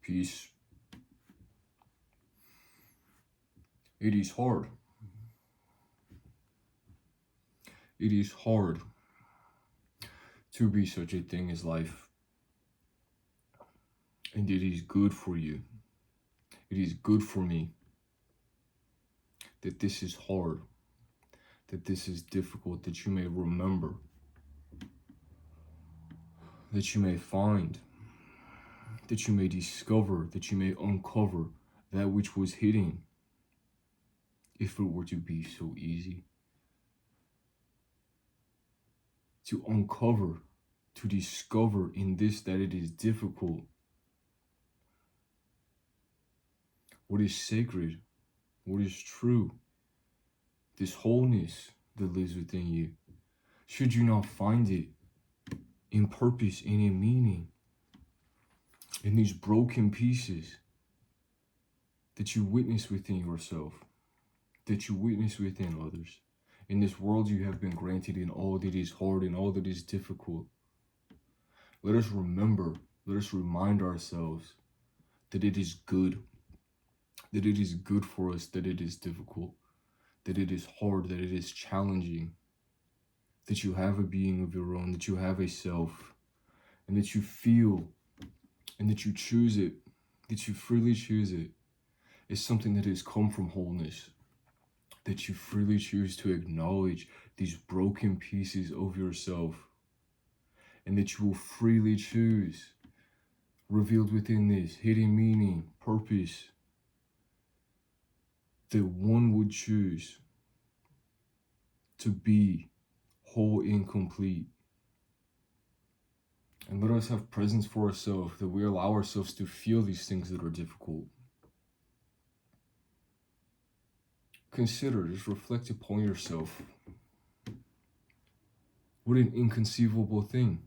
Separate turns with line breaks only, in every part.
peace. It is hard. It is hard to be such a thing as life. And it is good for you. It is good for me that this is hard, that this is difficult, that you may remember, that you may find, that you may discover, that you may uncover that which was hidden, if it were to be so easy. To uncover, to discover in this that it is difficult what is sacred, what is true, this wholeness that lives within you. Should you not find it in purpose and in meaning, in these broken pieces that you witness within yourself, that you witness within others? In this world you have been granted in all that is hard and all that is difficult. Let us remember, let us remind ourselves that it is good, that it is good for us, that it is difficult, that it is hard, that it is challenging, that you have a being of your own, that you have a self, and that you feel, and that you choose it, that you freely choose it, is something that has come from wholeness, that you freely choose to acknowledge these broken pieces of yourself, and that you will freely choose, revealed within this hidden meaning, purpose, that one would choose to be whole and complete. And let us have presence for ourselves, that we allow ourselves to feel these things that are difficult. Consider, just reflect upon yourself. What an inconceivable thing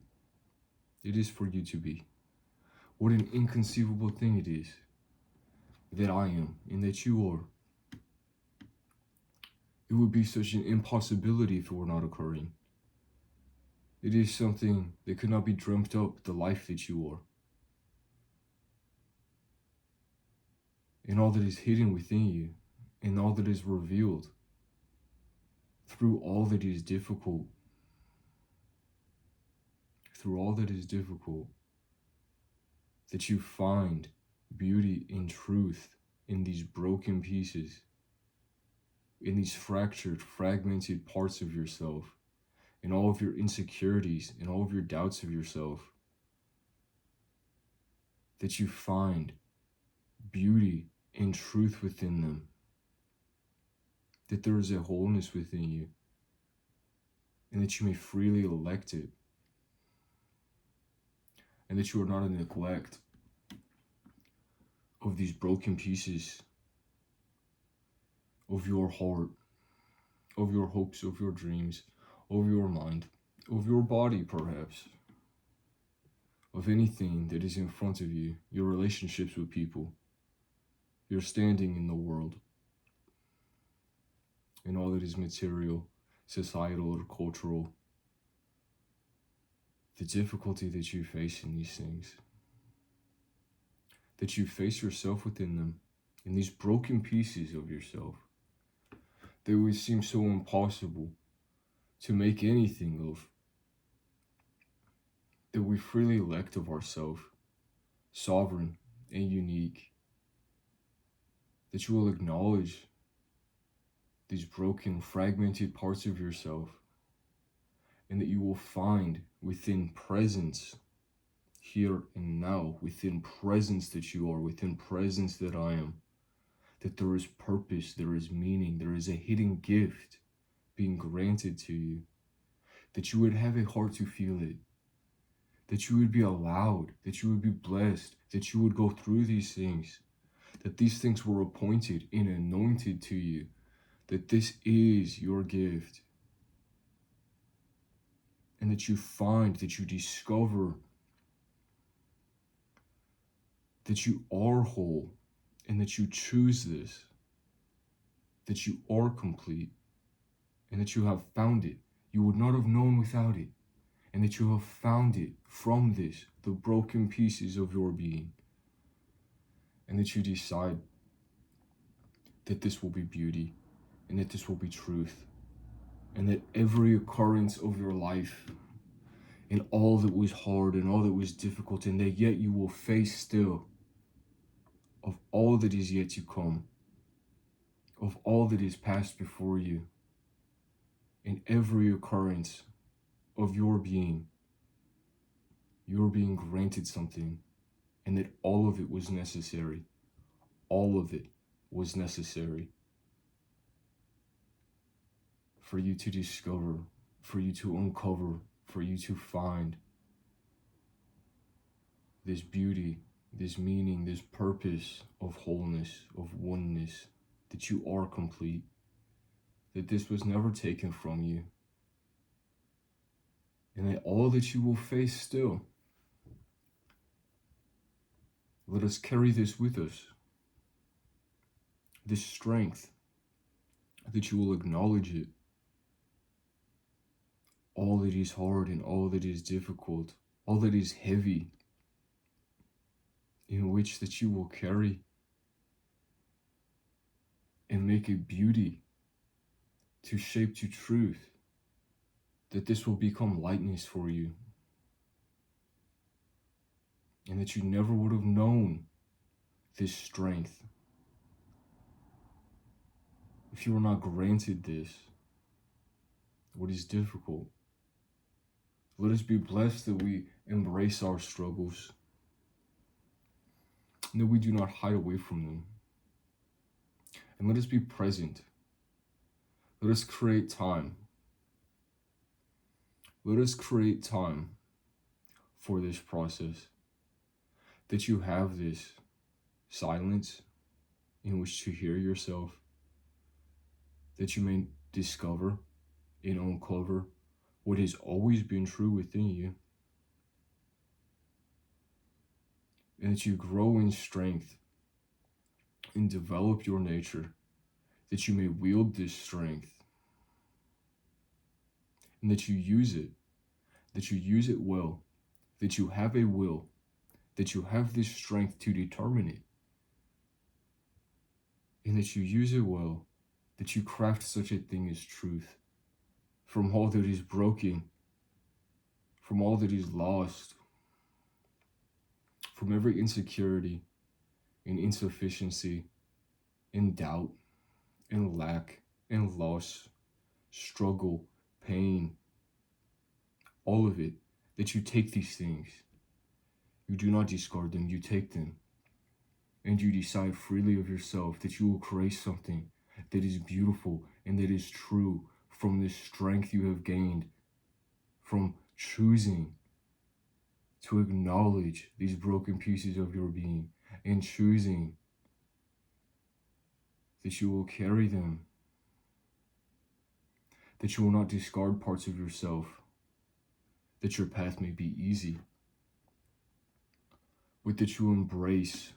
it is for you to be. What an inconceivable thing it is that I am and that you are. It would be such an impossibility if it were not occurring. It is something that could not be dreamt up, the life that you are. And all that is hidden within you, and all that is revealed through all that is difficult. Through all that is difficult, that you find beauty and truth in these broken pieces, in these fractured, fragmented parts of yourself, in all of your insecurities, in all of your doubts of yourself, that you find beauty and truth within them, that there is a wholeness within you, and that you may freely elect it, and that you are not a neglect of these broken pieces of your heart, of your hopes, of your dreams, of your mind, of your body perhaps, of anything that is in front of you, your relationships with people, your standing in the world, and all that is material, societal, or cultural, the difficulty that you face in these things, that you face yourself within them, in these broken pieces of yourself, that would seem so impossible to make anything of, that we freely elect of ourselves, sovereign and unique, that you will acknowledge these broken, fragmented parts of yourself, and that you will find within presence, here and now, within presence that you are, within presence that I am, that there is purpose, there is meaning, there is a hidden gift being granted to you, that you would have a heart to feel it, that you would be allowed, that you would be blessed, that you would go through these things, that these things were appointed and anointed to you, that this is your gift, and that you find, that you discover that you are whole, and that you choose this, that you are complete, and that you have found it. You would not have known without it, and that you have found it from this, the broken pieces of your being. and that you decide that this will be beauty, and that this will be truth, and that every occurrence of your life, and all that was hard and all that was difficult, and that yet you will face still, of all that is yet to come, of all that is past before you, in every occurrence of your being, you're being granted something, and that all of it was necessary. All of it was necessary for you to discover, for you to uncover, for you to find this beauty, this meaning, this purpose of wholeness, of oneness, that you are complete, that this was never taken from you, and that all that you will face still. Let us carry this with us, this strength, that you will acknowledge it, all that is hard and all that is difficult, all that is heavy, in which that you will carry and make it beauty to shape to truth, that this will become lightness for you, and that you never would have known this strength if you were not granted this, what is difficult. Let us be blessed that we embrace our struggles, and that we do not hide away from them. And let us be present. Let us create time. Let us create time for this process, that you have this silence in which to hear yourself, that you may discover and uncover what has always been true within you, and that you grow in strength and develop your nature, that you may wield this strength, and that you use it well, that you have a will, that you have this strength to determine it, and that you use it well, that you craft such a thing as truth, from all that is broken, from all that is lost, from every insecurity and insufficiency and doubt and lack and loss, struggle, pain, all of it, that you take these things. You do not discard them, you take them. And you decide freely of yourself that you will create something that is beautiful and that is true from the strength you have gained from choosing to acknowledge these broken pieces of your being, and choosing that you will carry them, that you will not discard parts of yourself, that your path may be easy, but that you embrace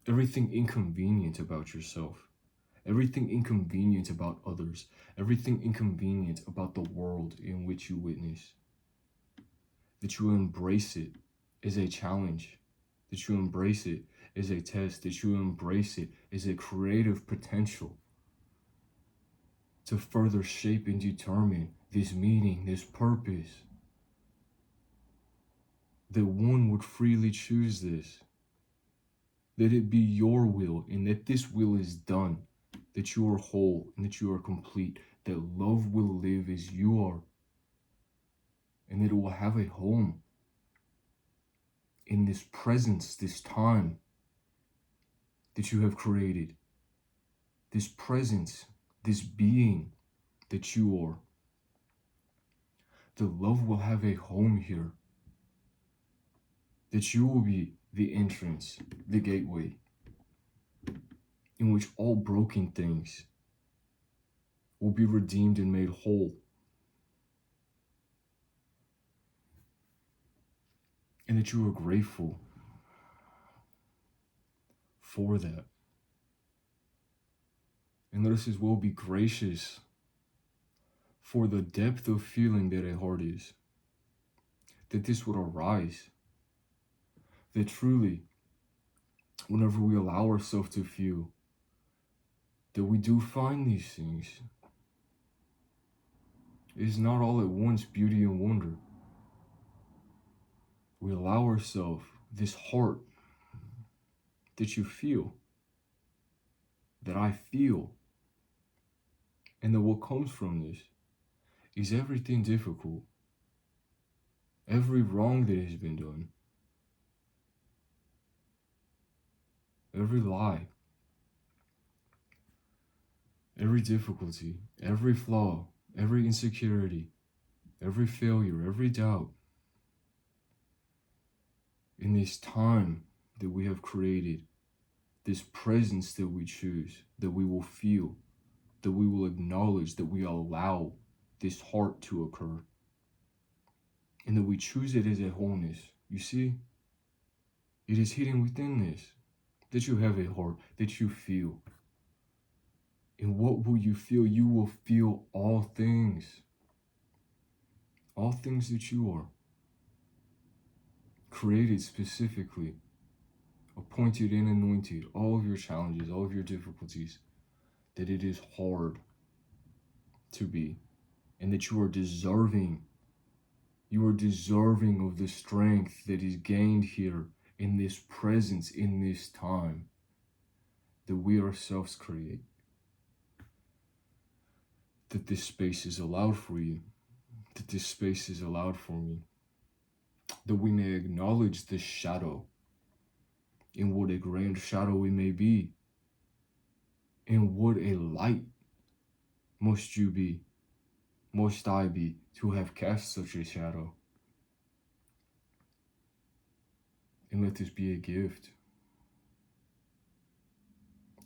everything inconvenient about yourself, everything inconvenient about others, everything inconvenient about the world in which you witness, that you embrace it as a challenge, that you embrace it as a test, that you embrace it as a creative potential to further shape and determine this meaning, this purpose, that one would freely choose this, that it be your will, and that this will is done, that you are whole and that you are complete, that love will live as you are, and that it will have a home in this presence, this time that you have created, this presence, this being that you are. The love will have a home here, that you will be the entrance, the gateway, in which all broken things will be redeemed and made whole. And that you are grateful for that. And let us as well be gracious for the depth of feeling that a heart is, that this would arise, that truly whenever we allow ourselves to feel, that we do find these things. It is not all at once beauty and wonder. We allow ourselves this heart that you feel, that I feel, and that what comes from this is everything difficult, every wrong that has been done, every lie, every difficulty, every flaw, every insecurity, every failure, every doubt. In this time that we have created, this presence that we choose, that we will feel, that we will acknowledge, that we allow this heart to occur, and that we choose it as a wholeness. You see, it is hidden within this, that you have a heart, that you feel. And what will you feel? You will feel all things that you are, created specifically, appointed and anointed, all of your challenges, all of your difficulties, that it is hard to be, and that you are deserving of the strength that is gained here in this presence, in this time that we ourselves create. That this space is allowed for you, that this space is allowed for me, that we may acknowledge this shadow, in what a grand shadow we may be, and what a light must you be, must I be, to have cast such a shadow. And let this be a gift.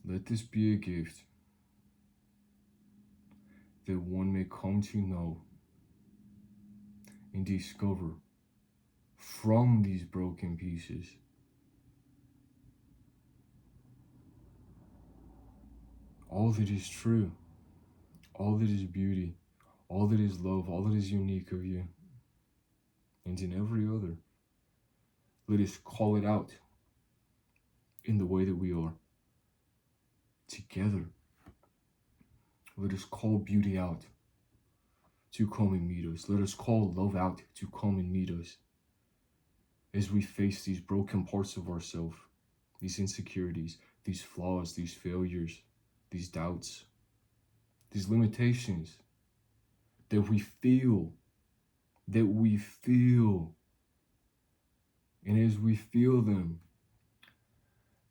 Let this be a gift that one may come to know and discover from these broken pieces all that is true, all that is beauty, all that is love, all that is unique of you, and in every other. Let us call it out in the way that we are together. Let us call beauty out to come and meet us. Let us call love out to come and meet us as we face these broken parts of ourselves, these insecurities, these flaws, these failures, these doubts, these limitations that we feel. And as we feel them,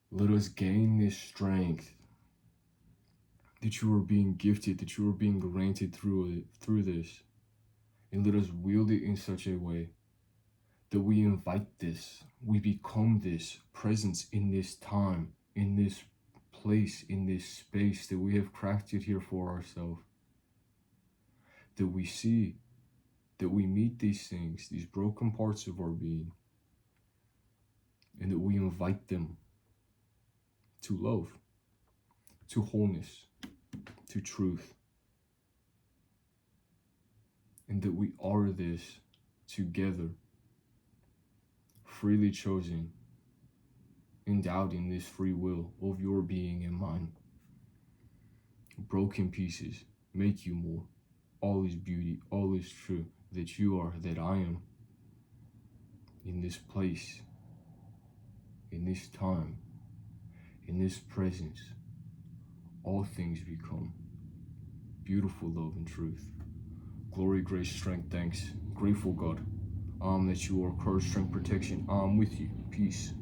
let us gain this strength that you are being gifted, that you are being granted through this. And let us wield it in such a way that we invite this, we become this presence in this time, in this place, in this space that we have crafted here for ourselves. That we see, that we meet these things, these broken parts of our being, and that we invite them to love, to wholeness, to truth, and that we are this together, freely chosen, endowed in this free will of your being and mine. Broken pieces make you more. All is beauty, all is true, that you are, that I am. In this place, in this time, in this presence, all things become beautiful love and truth. Glory, grace, strength, thanks. Grateful God, that you are courage, strength, protection. I'm with you. Peace.